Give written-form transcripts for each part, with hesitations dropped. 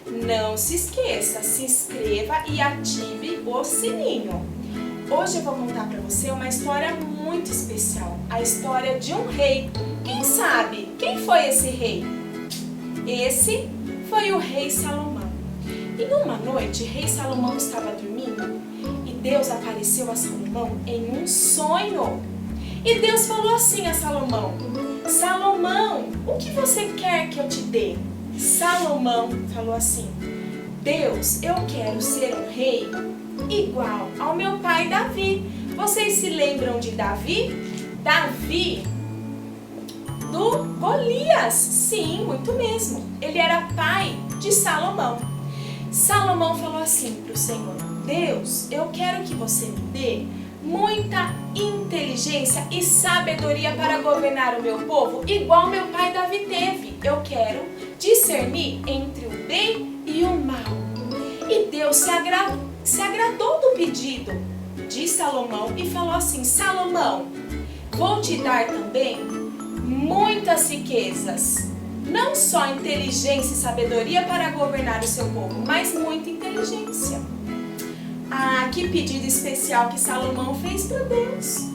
Não se esqueça, se inscreva e ative o sininho. Hoje eu vou contar para você uma história muito especial, a história de um rei. Quem sabe quem foi esse rei? Esse foi o rei Salomão. E numa noite, rei Salomão estava dormindo e Deus apareceu a Salomão em um sonho. E Deus falou assim a Salomão: Salomão, o que você quer que eu te dê? Salomão falou assim: Deus, eu quero ser um rei igual ao meu pai Davi. Vocês se lembram de Davi? Davi do Golias. Sim, muito mesmo. Ele era pai de Salomão. Salomão falou assim para o Senhor: Deus, eu quero que você me dê muita inteligência e sabedoria para governar o meu povo, igual meu pai Davi teve. Eu quero discernir entre o bem e o mal. E Deus se agradou do pedido de Salomão e falou assim: Salomão, vou te dar também muitas riquezas. Não só inteligência e sabedoria para governar o seu povo, mas muita inteligência. Ah, que pedido especial que Salomão fez para Deus.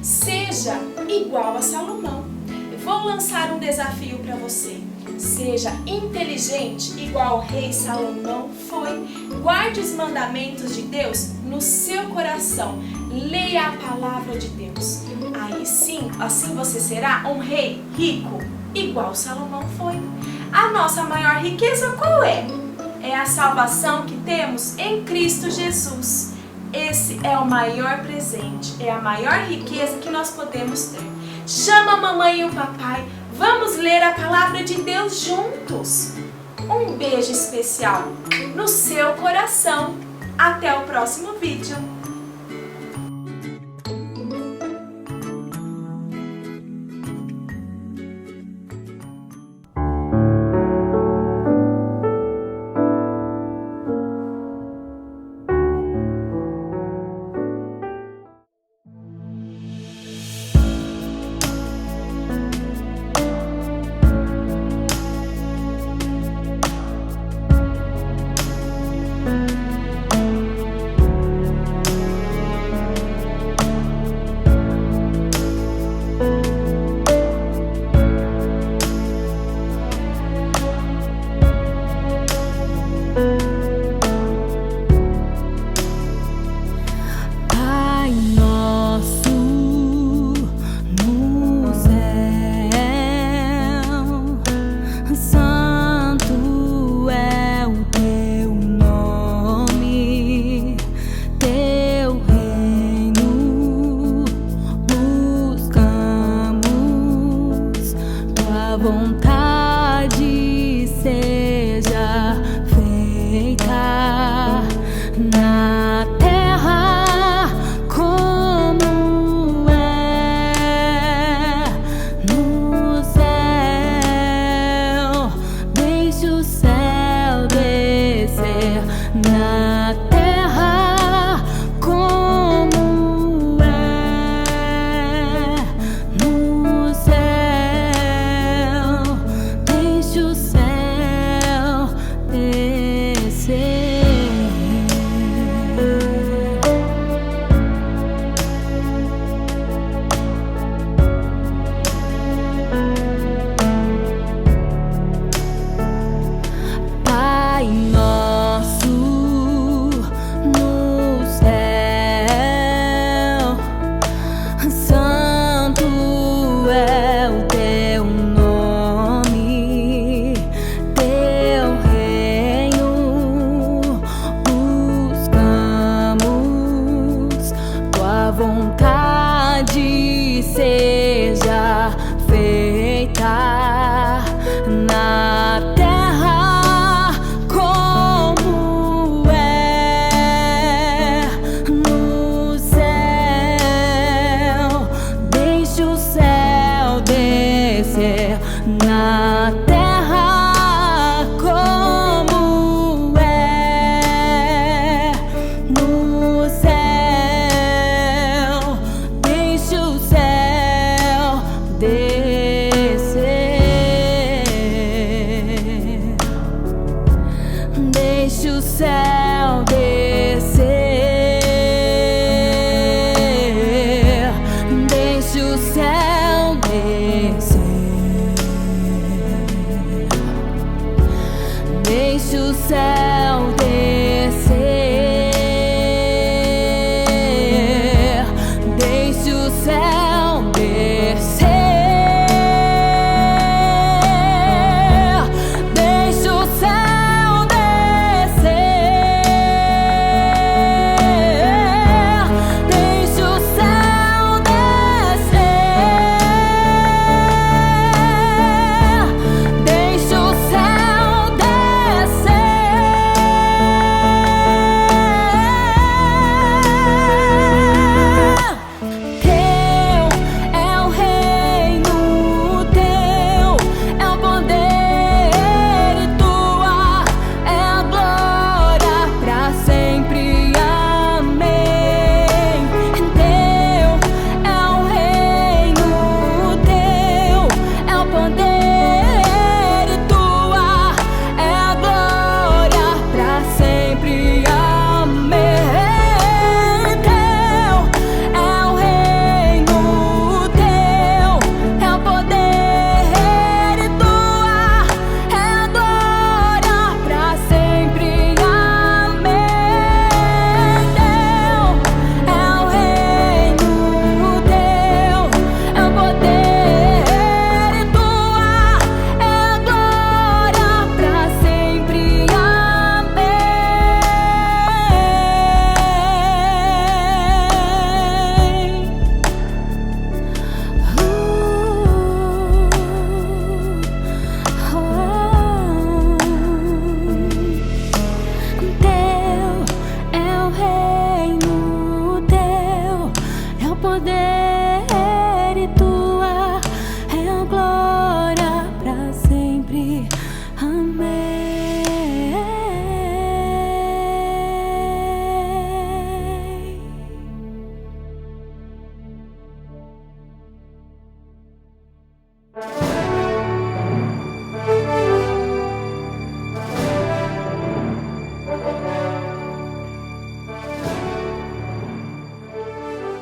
Seja igual a Salomão. Eu vou lançar um desafio para você. Seja inteligente igual o rei Salomão foi. Guarde os mandamentos de Deus no seu coração. Leia a palavra de Deus. Aí sim, assim você será um rei rico, igual Salomão foi. A nossa maior riqueza qual é? É a salvação que temos em Cristo Jesus. Esse é o maior presente, é a maior riqueza que nós podemos ter. Chama a mamãe e o papai, vamos ler a palavra de Deus juntos. Um beijo especial no seu coração. Até o próximo vídeo. Vontade seja feita na terra como é no céu. Deixe o céu descer na terra como é no céu. O céu descer. Pai nosso deixe o céu descer, deixe o céu descer, deixe o céu descer, deixe o céu descer, deixe o céu descer, deixe o céu descer, deixe o céu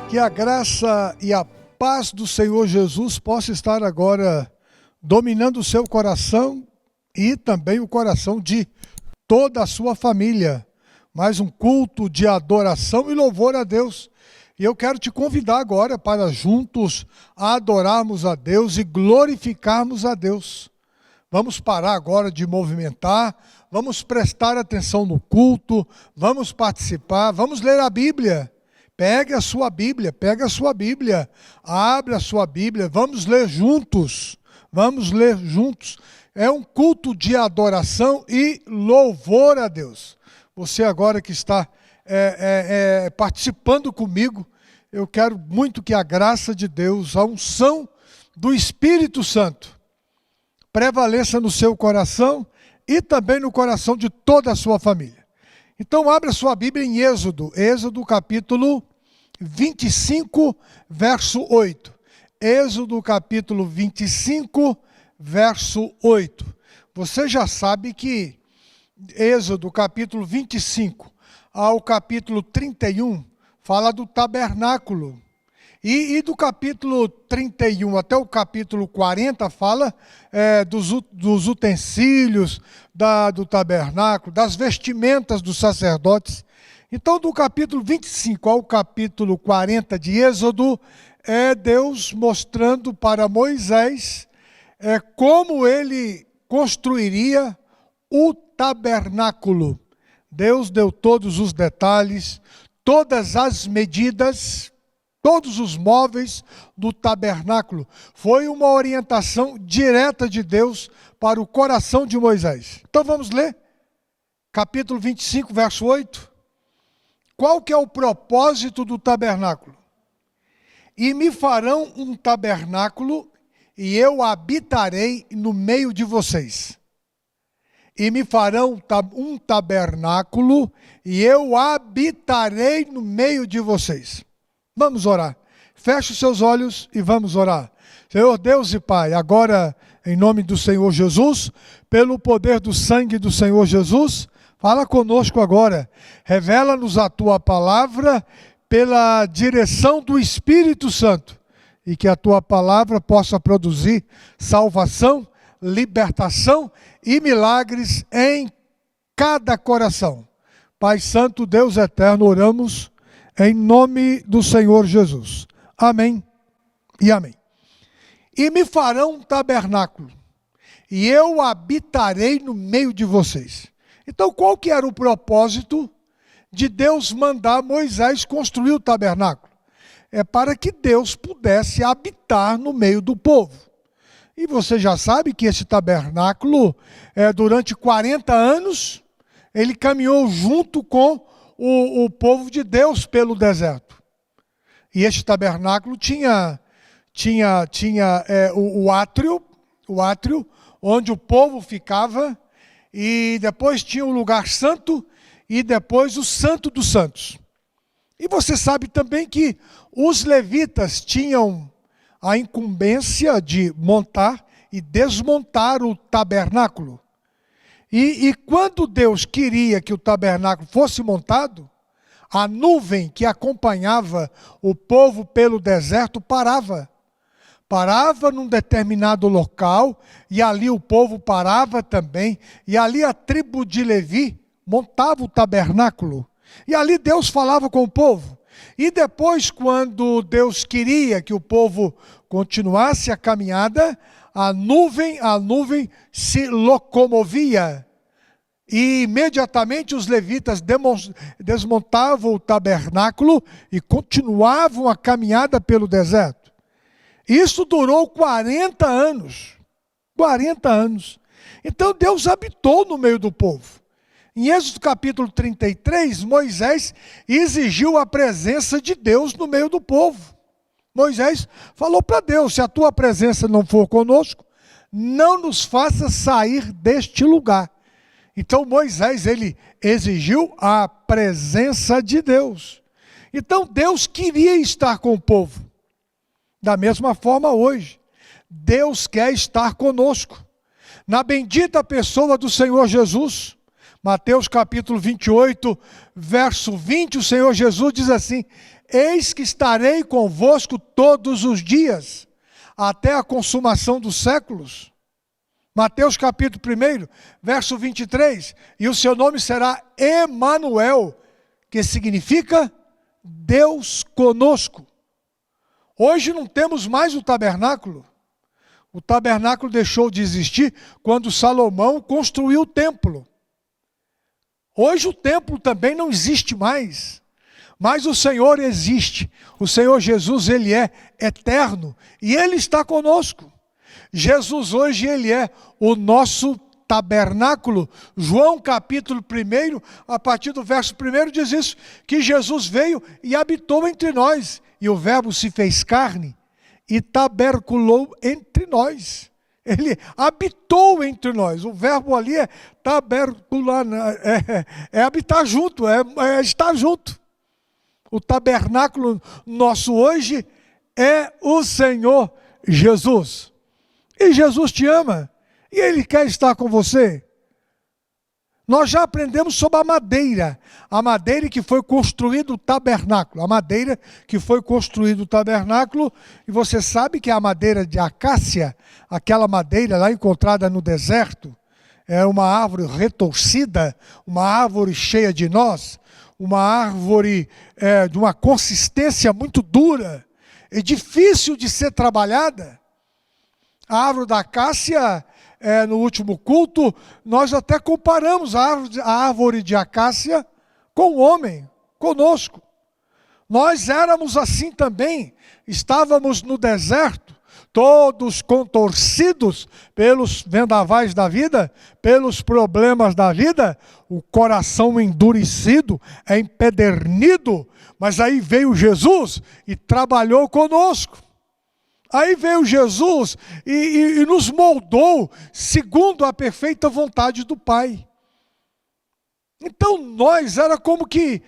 Que a graça e a paz do Senhor Jesus possa estar agora dominando o seu coração e também o coração de toda a sua família. Mais um culto de adoração e louvor a Deus. E eu quero te convidar agora para juntos adorarmos a Deus e glorificarmos a Deus. Vamos parar agora de movimentar, vamos prestar atenção no culto, vamos participar, vamos ler a Bíblia. Pegue a sua Bíblia, abre a sua Bíblia, vamos ler juntos. É um culto de adoração e louvor a Deus. Você agora que está participando comigo, eu quero muito que a graça de Deus, a unção do Espírito Santo, prevaleça no seu coração e também no coração de toda a sua família. Então abra sua Bíblia em Êxodo capítulo 25, verso 8. Êxodo capítulo 25, verso 8. Você já sabe que Êxodo capítulo 25 ao capítulo 31 fala do tabernáculo. E do capítulo 31 até o capítulo 40 fala dos utensílios do tabernáculo, das vestimentas dos sacerdotes. Então, do capítulo 25 ao capítulo 40 de Êxodo, é Deus mostrando para Moisés como ele construiria o tabernáculo. Deus deu todos os detalhes, todas as medidas, todos os móveis do tabernáculo. Foi uma orientação direta de Deus para o coração de Moisés. Então vamos ler, capítulo 25, verso 8. Qual que é o propósito do tabernáculo? E me farão um tabernáculo, e eu habitarei no meio de vocês. E me farão um tabernáculo, e eu habitarei no meio de vocês. Vamos orar. Feche os seus olhos e vamos orar. Senhor Deus e Pai, agora em nome do Senhor Jesus, pelo poder do sangue do Senhor Jesus, Fala conosco agora. Revela-nos a tua palavra pela direção do Espírito Santo. E que a tua palavra possa produzir salvação, libertação e milagres em cada coração. Pai Santo, Deus Eterno, oramos em nome do Senhor Jesus. Amém e amém. E me farão um tabernáculo, e eu habitarei no meio de vocês. Então, qual que era o propósito de Deus mandar Moisés construir o tabernáculo? É para que Deus pudesse habitar no meio do povo. E você já sabe que esse tabernáculo, durante 40 anos, ele caminhou junto com o povo de Deus pelo deserto. E este tabernáculo tinha o átrio, onde o povo ficava, e depois tinha o lugar santo, e depois o santo dos santos. E você sabe também que os levitas tinham a incumbência de montar e desmontar o tabernáculo. E quando Deus queria que o tabernáculo fosse montado, a nuvem que acompanhava o povo pelo deserto parava. Parava num determinado local, e ali o povo parava também, e ali a tribo de Levi montava o tabernáculo. E ali Deus falava com o povo. E depois, quando Deus queria que o povo continuasse a caminhada, a nuvem se locomovia. E imediatamente os levitas desmontavam o tabernáculo e continuavam a caminhada pelo deserto. Isso durou 40 anos. 40 anos. Então Deus habitou no meio do povo. Em Êxodo capítulo 33, Moisés exigiu a presença de Deus no meio do povo. Moisés falou para Deus: se a tua presença não for conosco, não nos faça sair deste lugar. Então Moisés, ele exigiu a presença de Deus. Então Deus queria estar com o povo. Da mesma forma hoje, Deus quer estar conosco. Na bendita pessoa do Senhor Jesus, Mateus capítulo 28, verso 20, o Senhor Jesus diz assim: eis que estarei convosco todos os dias, até a consumação dos séculos. Mateus capítulo 1, verso 23, e o seu nome será Emanuel, que significa Deus conosco. Hoje não temos mais o tabernáculo. O tabernáculo deixou de existir quando Salomão construiu o templo. Hoje o templo também não existe mais, mas o Senhor existe. O Senhor Jesus, ele é eterno e ele está conosco. Jesus hoje, ele é o nosso tabernáculo. João capítulo 1, a partir do verso 1 diz isso, que Jesus veio e habitou entre nós. E o verbo se fez carne e taberculou entre nós. Ele habitou entre nós. O verbo ali é tabercular, é habitar junto, é estar junto. O tabernáculo nosso hoje é o Senhor Jesus. E Jesus te ama. E Ele quer estar com você. Nós já aprendemos sobre a madeira que foi construído o tabernáculo. A madeira que foi construído o tabernáculo, e você sabe que a madeira de acácia, aquela madeira lá encontrada no deserto, é uma árvore retorcida, uma árvore cheia de nós, uma árvore de uma consistência muito dura, é difícil de ser trabalhada. A árvore da acácia, no último culto, nós até comparamos a árvore de acácia com o homem, conosco. Nós éramos assim também, estávamos no deserto, todos contorcidos pelos vendavais da vida, pelos problemas da vida, o coração endurecido, empedernido, mas aí veio Jesus e trabalhou conosco. Aí veio Jesus e nos moldou segundo a perfeita vontade do Pai. Então nós era como que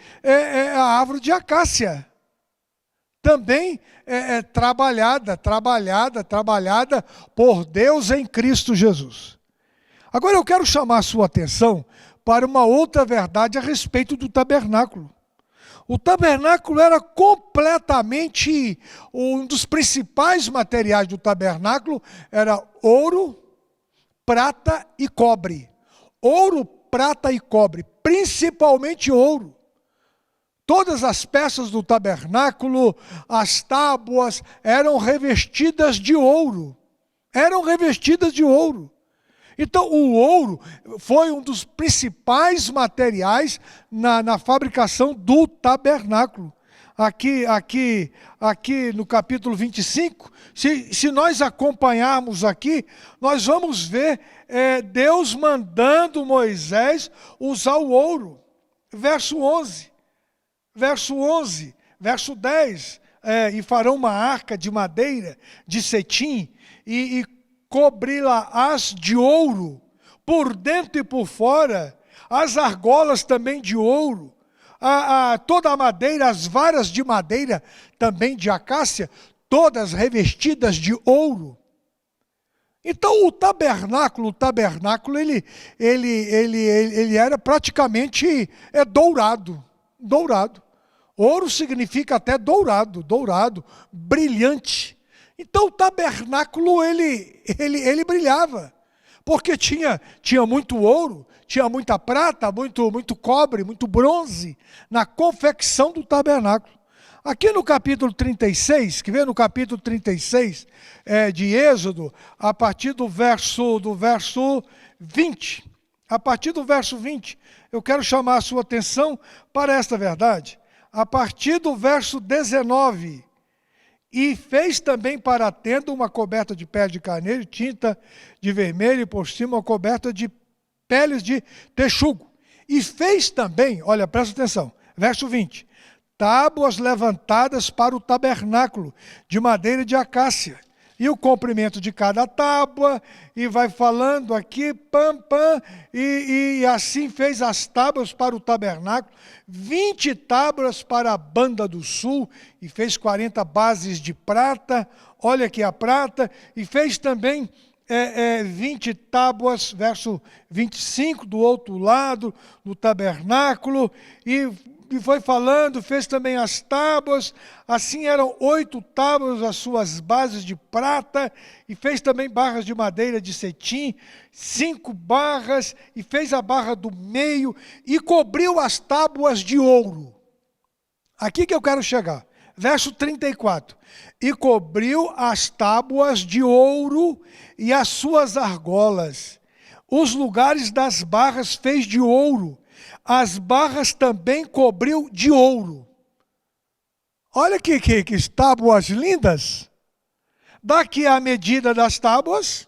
a árvore de acácia. Também trabalhada por Deus em Cristo Jesus. Agora eu quero chamar a sua atenção para uma outra verdade a respeito do tabernáculo. O tabernáculo era completamente, um dos principais materiais do tabernáculo era ouro, prata e cobre. Ouro, prata e cobre, principalmente ouro. Todas as peças do tabernáculo, as tábuas, eram revestidas de ouro. Eram revestidas de ouro. Então, o ouro foi um dos principais materiais na fabricação do tabernáculo. Aqui no capítulo 25, se nós acompanharmos aqui, nós vamos ver Deus mandando Moisés usar o ouro. Verso 11, verso 10, e farão uma arca de madeira, de cetim, e cobri-la-ás de ouro, por dentro e por fora, as argolas também de ouro, toda a madeira, as varas de madeira também de acácia, todas revestidas de ouro. Então o tabernáculo ele era praticamente dourado. Ouro significa até dourado, brilhante. Então o tabernáculo ele brilhava, porque tinha muito ouro, tinha muita prata, muito cobre, muito bronze na confecção do tabernáculo. Aqui no capítulo 36, que vem no capítulo 36 de Êxodo, a partir do verso 20, a partir do verso 20, eu quero chamar a sua atenção para esta verdade. A partir do verso 19, e fez também para a tenda uma coberta de pele de carneiro, tinta de vermelho, e por cima uma coberta de peles de texugo. E fez também, olha, presta atenção, verso 20, tábuas levantadas para o tabernáculo, de madeira de acácia. E o comprimento de cada tábua, e vai falando aqui, e assim fez as tábuas para o tabernáculo, 20 tábuas para a banda do sul, e fez 40 bases de prata, olha aqui a prata, e fez também 20 tábuas, verso 25, do outro lado, do tabernáculo, e foi falando, fez também as tábuas, assim eram 8 tábuas as suas bases de prata, e fez também barras de madeira de cetim, 5 barras, e fez a barra do meio, e cobriu as tábuas de ouro. Aqui que eu quero chegar, verso 34, e cobriu as tábuas de ouro e as suas argolas, os lugares das barras fez de ouro, as barras também cobriu de ouro. Olha que tábuas lindas. Daqui a medida das tábuas,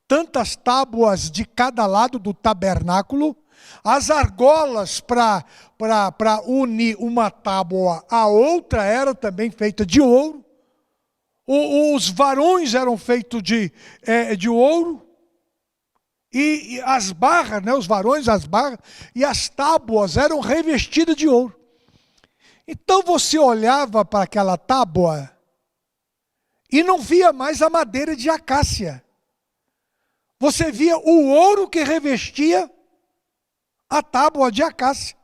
tantas tábuas de cada lado do tabernáculo, as argolas para unir uma tábua à outra era também feita de ouro. Os varões eram feitos de ouro. E as barras, os varões, as barras, e as tábuas eram revestidas de ouro. Então você olhava para aquela tábua e não via mais a madeira de acácia. Você via o ouro que revestia a tábua de acácia.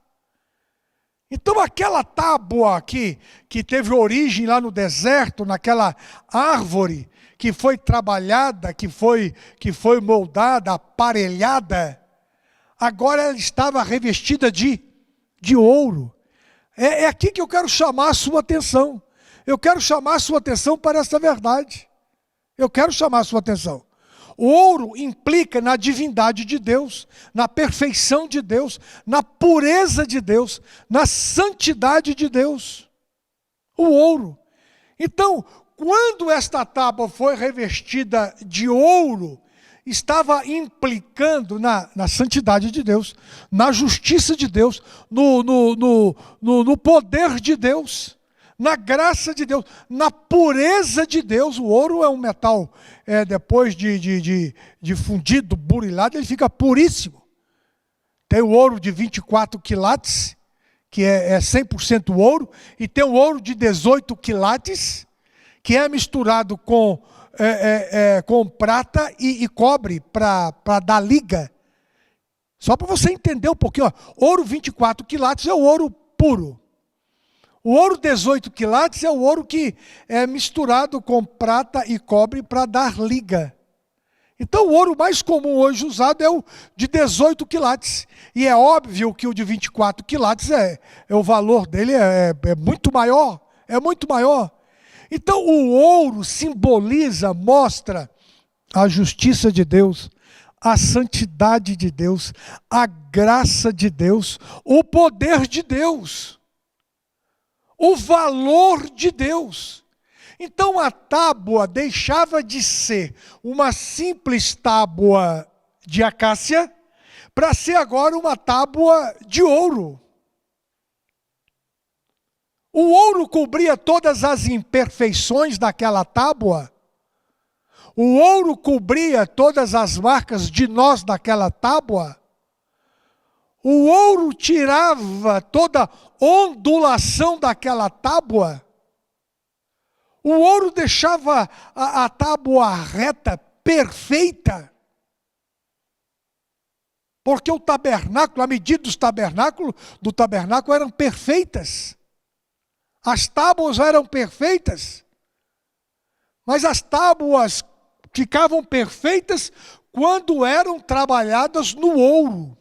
Então aquela tábua que teve origem lá no deserto, naquela árvore, que foi trabalhada, que foi moldada, aparelhada, agora ela estava revestida de ouro. É aqui que eu quero chamar a sua atenção. Eu quero chamar a sua atenção para essa verdade. Eu quero chamar a sua atenção. O ouro implica na divindade de Deus, na perfeição de Deus, na pureza de Deus, na santidade de Deus. O ouro. Então, quando esta tábua foi revestida de ouro, estava implicando na santidade de Deus, na justiça de Deus, no poder de Deus, na graça de Deus, na pureza de Deus. O ouro é um metal, depois de fundido, burilado, ele fica puríssimo. Tem o ouro de 24 quilates, que é 100% ouro, e tem o ouro de 18 quilates, que é misturado com com prata e cobre para dar liga. Só para você entender um pouquinho, ó, ouro 24 quilates é o ouro puro. O ouro 18 quilates é o ouro que é misturado com prata e cobre para dar liga. Então o ouro mais comum hoje usado é o de 18 quilates. E é óbvio que o de 24 quilates, o valor dele é muito maior. É muito maior. Então o ouro simboliza, mostra a justiça de Deus, a santidade de Deus, a graça de Deus, o poder de Deus, o valor de Deus. Então a tábua deixava de ser uma simples tábua de acácia para ser agora uma tábua de ouro. O ouro cobria todas as imperfeições daquela tábua. O ouro cobria todas as marcas de nós daquela tábua. O ouro tirava toda ondulação daquela tábua. O ouro deixava a tábua reta, perfeita. Porque o tabernáculo, a medida do tabernáculo eram perfeitas. As tábuas eram perfeitas. Mas as tábuas ficavam perfeitas quando eram trabalhadas no ouro.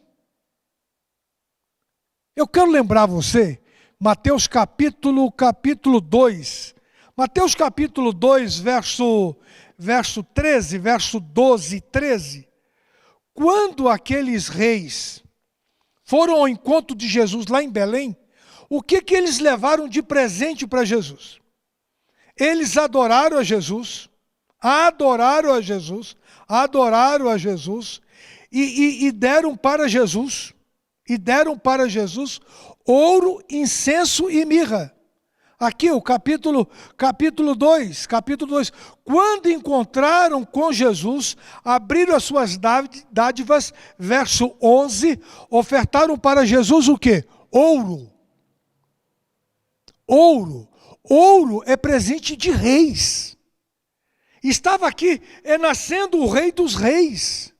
Eu quero lembrar você, Mateus capítulo 2. Mateus capítulo 2, verso 13, verso 12 e 13. Quando aqueles reis foram ao encontro de Jesus lá em Belém, o que eles levaram de presente para Jesus? Eles adoraram a Jesus e deram para Jesus, ouro, incenso e mirra. Aqui o capítulo 2. Quando encontraram com Jesus, abriram as suas dádivas, verso 11, ofertaram para Jesus o quê? Ouro. Ouro é presente de reis. Estava aqui, nascendo o Rei dos Reis.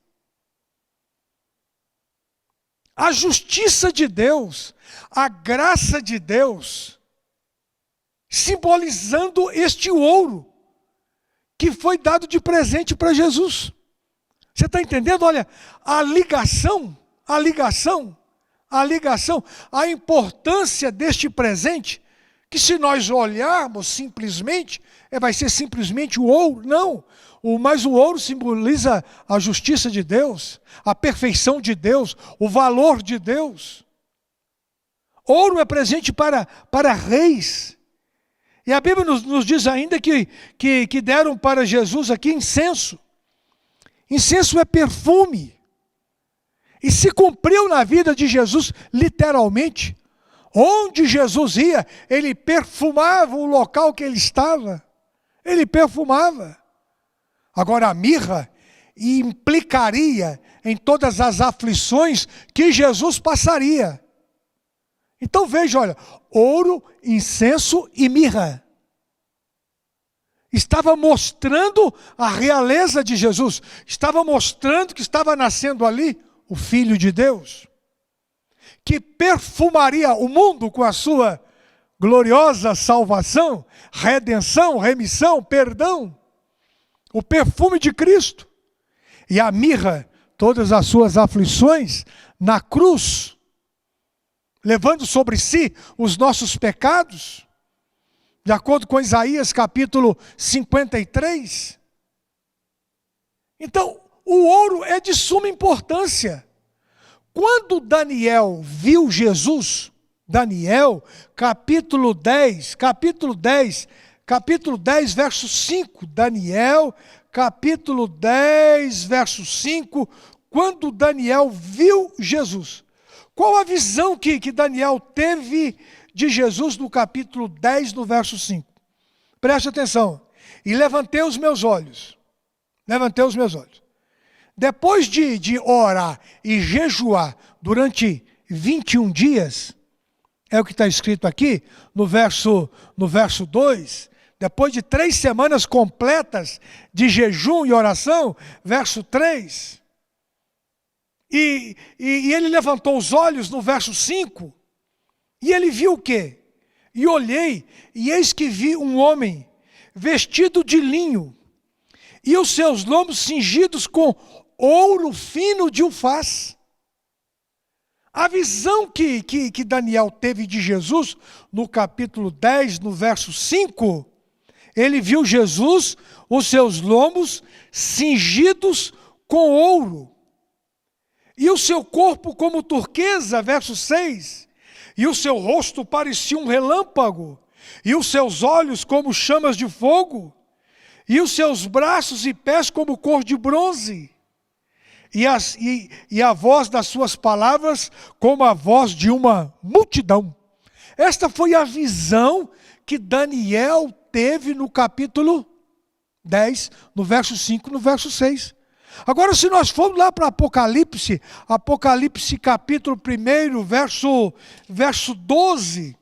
A justiça de Deus, a graça de Deus, simbolizando este ouro que foi dado de presente para Jesus. Você está entendendo? Olha, a ligação, a importância deste presente, que se nós olharmos simplesmente, vai ser simplesmente o ouro. Não, mas o ouro simboliza a justiça de Deus, a perfeição de Deus, o valor de Deus. Ouro é presente para reis. E a Bíblia nos diz ainda que deram para Jesus aqui incenso. Incenso é perfume. E se cumpriu na vida de Jesus, literalmente. Onde Jesus ia, ele perfumava o local que ele estava. Ele perfumava. Agora a mirra implicaria em todas as aflições que Jesus passaria. Então veja, olha, ouro, incenso e mirra. Estava mostrando a realeza de Jesus. Estava mostrando que estava nascendo ali o Filho de Deus, que perfumaria o mundo com a sua gloriosa salvação, redenção, remissão, perdão. O perfume de Cristo. E a mirra, todas as suas aflições na cruz, levando sobre si os nossos pecados, de acordo com Isaías capítulo 53. Então, o ouro é de suma importância. Quando Daniel viu Jesus, Daniel capítulo 10, verso 5, Daniel capítulo 10, verso 5, quando Daniel viu Jesus, qual a visão que Daniel teve de Jesus no capítulo 10, no verso 5? Preste atenção. E levantei os meus olhos. Depois de orar e jejuar durante 21 dias, é o que está escrito aqui no verso 2, depois de 3 semanas completas de jejum e oração, verso 3. E ele levantou os olhos no verso 5, e ele viu o quê? E olhei, e eis que vi um homem vestido de linho, e os seus lombos cingidos com ouro fino de ufaz. A visão que Daniel teve de Jesus, no capítulo 10, no verso 5, ele viu Jesus, os seus lombos cingidos com ouro, e o seu corpo como turquesa, verso 6, e o seu rosto parecia um relâmpago, e os seus olhos como chamas de fogo, e os seus braços e pés como cor de bronze, e a voz das suas palavras como a voz de uma multidão. Esta foi a visão que Daniel teve no capítulo 10, no verso 5, no verso 6. Agora, se nós formos lá para Apocalipse capítulo 1, verso 12,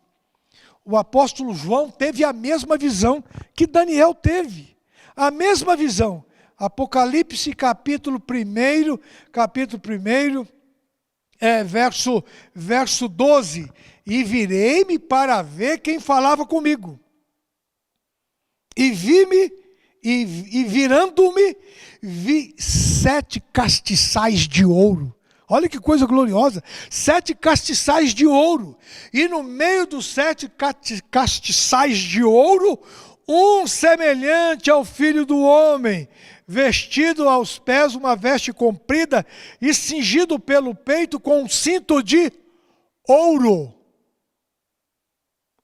o apóstolo João teve a mesma visão que Daniel teve. A mesma visão. Apocalipse capítulo 1, verso 12. E virei-me para ver quem falava comigo. E vi-me, e virando-me, vi 7 castiçais de ouro. Olha que coisa gloriosa, 7 castiçais de ouro. E no meio dos 7 castiçais de ouro, um semelhante ao Filho do Homem, vestido aos pés uma veste comprida e cingido pelo peito com um cinto de ouro.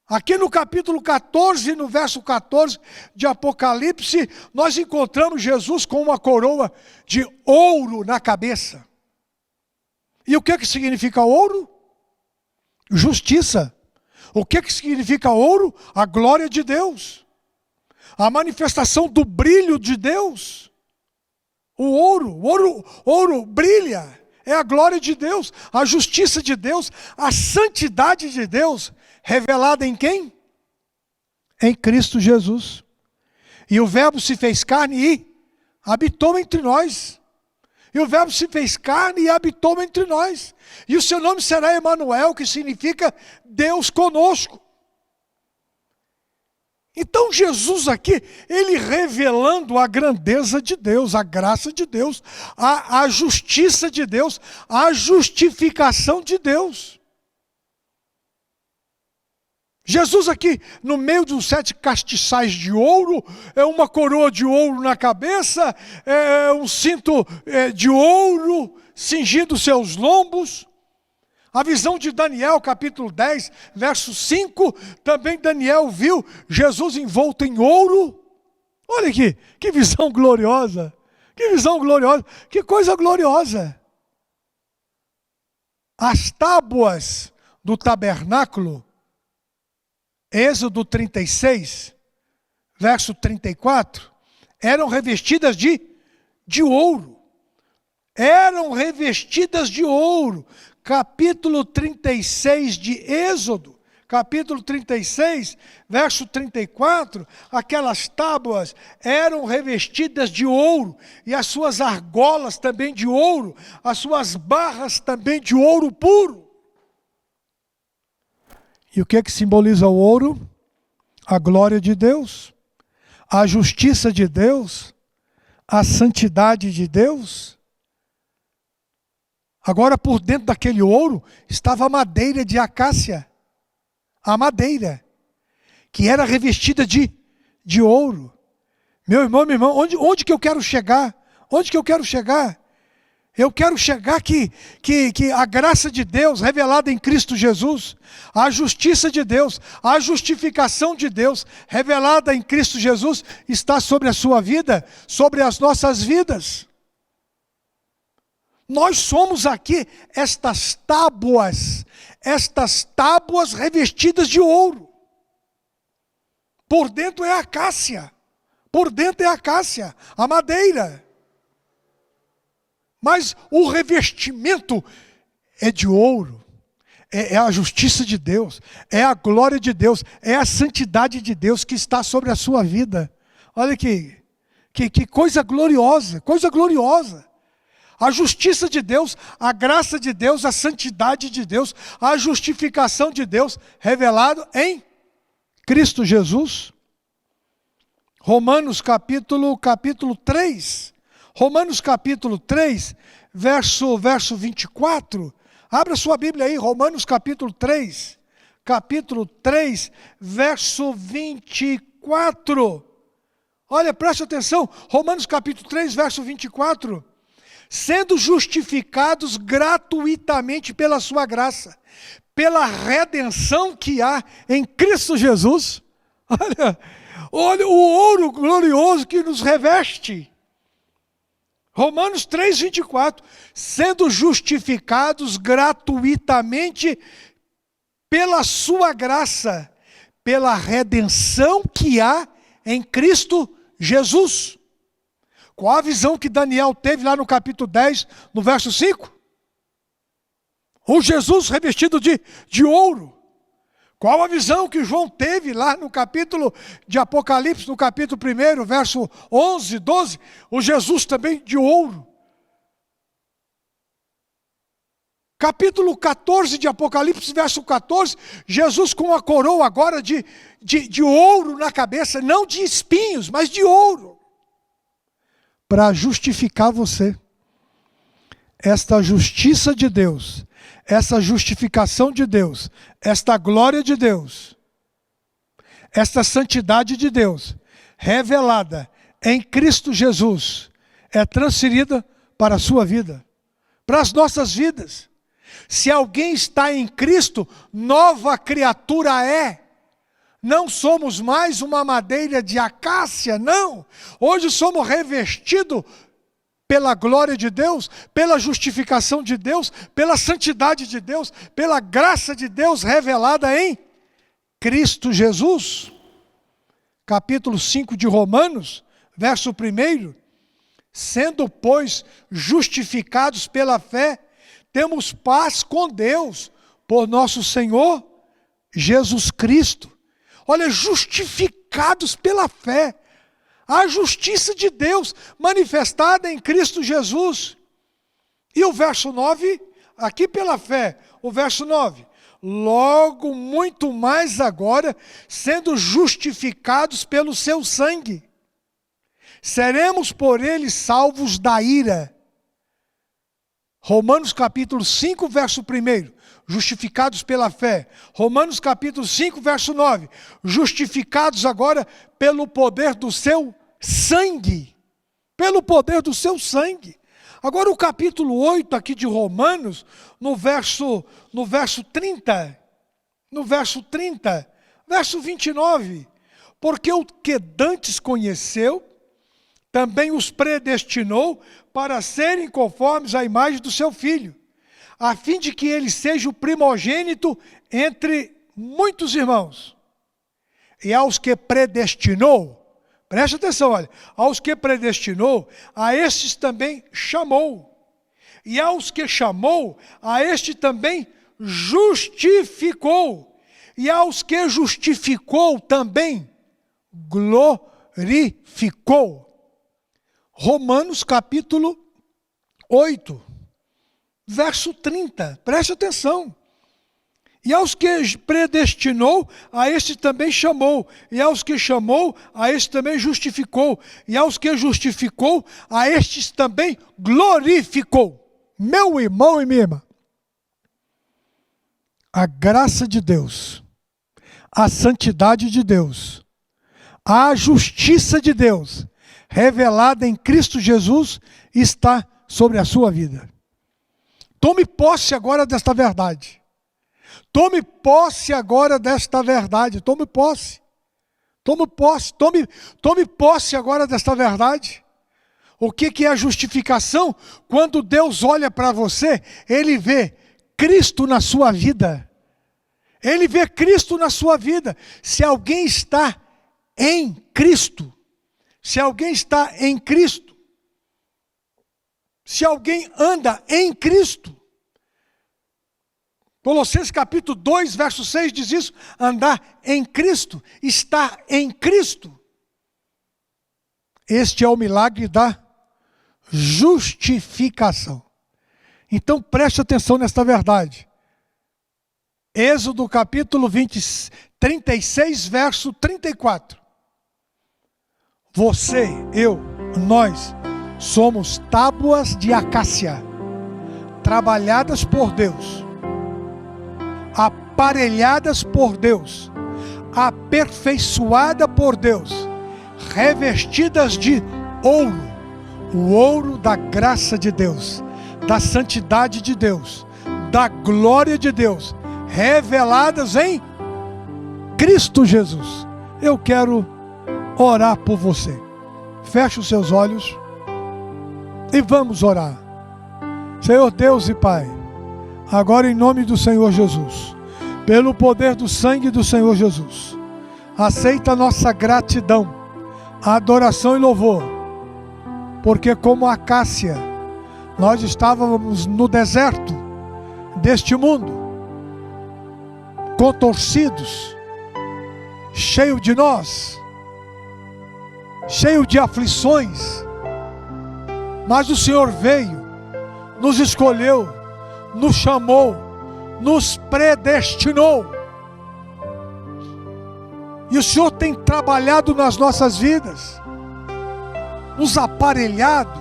Aqui no capítulo 14, no verso 14 de Apocalipse, nós encontramos Jesus com uma coroa de ouro na cabeça. E o que significa ouro? Justiça. O que significa ouro? A glória de Deus. A manifestação do brilho de Deus. O ouro brilha. É a glória de Deus, a justiça de Deus, a santidade de Deus, revelada em quem? Em Cristo Jesus. E o Verbo se fez carne e habitou entre nós. E o Verbo se fez carne e habitou entre nós. E o seu nome será Emanuel, que significa Deus conosco. Então Jesus aqui, ele revelando a grandeza de Deus, a graça de Deus, a justiça de Deus, a justificação de Deus. Jesus aqui, no meio dos 7 castiçais de ouro, é uma coroa de ouro na cabeça, é um cinto de ouro, cingindo seus lombos. A visão de Daniel, capítulo 10, verso 5, também Daniel viu Jesus envolto em ouro. Olha aqui, que visão gloriosa, que coisa gloriosa. As tábuas do tabernáculo, Êxodo 36, verso 34, eram revestidas de ouro. Eram revestidas de ouro. Capítulo 36 de Êxodo, capítulo 36, verso 34, aquelas tábuas eram revestidas de ouro, e as suas argolas também de ouro, as suas barras também de ouro puro. E o que simboliza o ouro? A glória de Deus, a justiça de Deus, a santidade de Deus. Agora, por dentro daquele ouro, estava a madeira de acácia. A madeira, que era revestida de ouro. Meu irmão, minha irmã, onde que eu quero chegar? Onde que eu quero chegar? Eu quero chegar que a graça de Deus, revelada em Cristo Jesus, a justiça de Deus, a justificação de Deus, revelada em Cristo Jesus, está sobre a sua vida, sobre as nossas vidas. Nós somos aqui estas tábuas revestidas de ouro. Por dentro é a acácia, a madeira. Mas o revestimento é de ouro, é a justiça de Deus, é a glória de Deus, é a santidade de Deus que está sobre a sua vida. Olha que coisa gloriosa, coisa gloriosa. A justiça de Deus, a graça de Deus, a santidade de Deus, a justificação de Deus revelado em Cristo Jesus. Romanos capítulo 3. Romanos capítulo 3, verso 24. Abra sua Bíblia aí, Romanos capítulo 3. Capítulo 3, verso 24. Olha, preste atenção. Romanos capítulo 3, verso 24. Sendo justificados gratuitamente pela sua graça, pela redenção que há em Cristo Jesus. Olha o ouro glorioso que nos reveste. Romanos 3, 24. Sendo justificados gratuitamente pela sua graça, pela redenção que há em Cristo Jesus. Qual a visão que Daniel teve lá no capítulo 10, no verso 5? O Jesus revestido de ouro. Qual a visão que João teve lá no capítulo de Apocalipse, no capítulo 1, verso 11, 12? O Jesus também de ouro. Capítulo 14 de Apocalipse, verso 14, Jesus com a coroa agora de ouro na cabeça, não de espinhos, mas de ouro. Para justificar você. Esta justiça de Deus, essa justificação de Deus, esta glória de Deus, esta santidade de Deus, revelada em Cristo Jesus, é transferida para a sua vida, para as nossas vidas. Se alguém está em Cristo, nova criatura é. Não somos mais uma madeira de acácia, não. Hoje somos revestidos pela glória de Deus, pela justificação de Deus, pela santidade de Deus, pela graça de Deus revelada em Cristo Jesus. Capítulo 5 de Romanos, verso 1. Sendo, pois, justificados pela fé, temos paz com Deus, por nosso Senhor Jesus Cristo. Olha, justificados pela fé. A justiça de Deus manifestada em Cristo Jesus. E o verso 9, aqui pela fé, o verso 9. Logo, muito mais agora, sendo justificados pelo seu sangue, seremos por ele salvos da ira. Romanos capítulo 5, verso 1. Justificados pela fé. Romanos capítulo 5, verso 9. Justificados agora pelo poder do seu sangue. Pelo poder do seu sangue. Agora o capítulo 8 aqui de Romanos, no verso 30. No verso 30. Verso 29. Porque o que dantes conheceu, também os predestinou para serem conformes à imagem do seu Filho, a fim de que ele seja o primogênito entre muitos irmãos. E aos que predestinou, preste atenção, olha, aos que predestinou, a estes também chamou. E aos que chamou, a este também justificou. E aos que justificou também glorificou. Romanos capítulo 8. Verso 30, preste atenção. E aos que predestinou, a este também chamou. E aos que chamou, a este também justificou. E aos que justificou, a estes também glorificou. Meu irmão e minha irmã, a graça de Deus, a santidade de Deus, a justiça de Deus, revelada em Cristo Jesus, está sobre a sua vida. Tome posse agora desta verdade. Tome posse agora desta verdade. Tome posse. Tome posse. Tome posse agora desta verdade. O que é a justificação? Quando Deus olha para você, Ele vê Cristo na sua vida. Ele vê Cristo na sua vida. Se alguém está em Cristo, se alguém está em Cristo, se alguém anda em Cristo, Colossenses capítulo 2, verso 6 diz isso: andar em Cristo, estar em Cristo. Este é o milagre da justificação. Então preste atenção nesta verdade. Êxodo capítulo 36, verso 34. Você, eu, nós somos tábuas de acácia, trabalhadas por Deus, aparelhadas por Deus, aperfeiçoada por Deus, revestidas de ouro, o ouro da graça de Deus, da santidade de Deus, da glória de Deus, reveladas em Cristo Jesus. Eu quero orar por você. Feche os seus olhos e vamos orar. Senhor Deus e Pai, agora em nome do Senhor Jesus, pelo poder do sangue do Senhor Jesus, aceita a nossa gratidão, adoração e louvor, porque como a acácia, nós estávamos no deserto deste mundo, contorcidos, cheio de nós, cheio de aflições, mas o Senhor veio, nos escolheu, nos chamou, nos predestinou, e o Senhor tem trabalhado nas nossas vidas, nos aparelhado,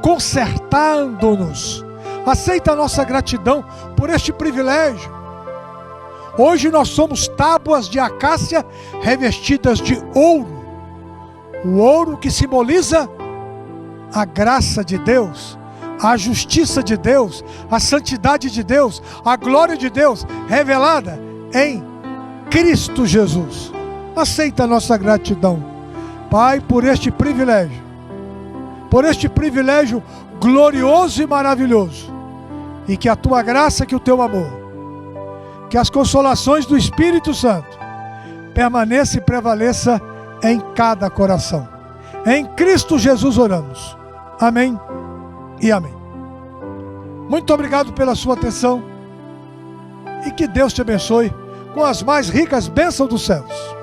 consertando-nos. Aceita a nossa gratidão por este privilégio. Hoje nós somos tábuas de acácia revestidas de ouro, o ouro que simboliza a graça de Deus, a justiça de Deus, a santidade de Deus, a glória de Deus revelada em Cristo Jesus. Aceita a nossa gratidão, Pai, por este privilégio glorioso e maravilhoso, e que a tua graça, que o teu amor, que as consolações do Espírito Santo permaneça e prevaleça em cada coração. Em Cristo Jesus oramos. Amém e amém. Muito obrigado pela sua atenção e que Deus te abençoe com as mais ricas bênçãos dos céus.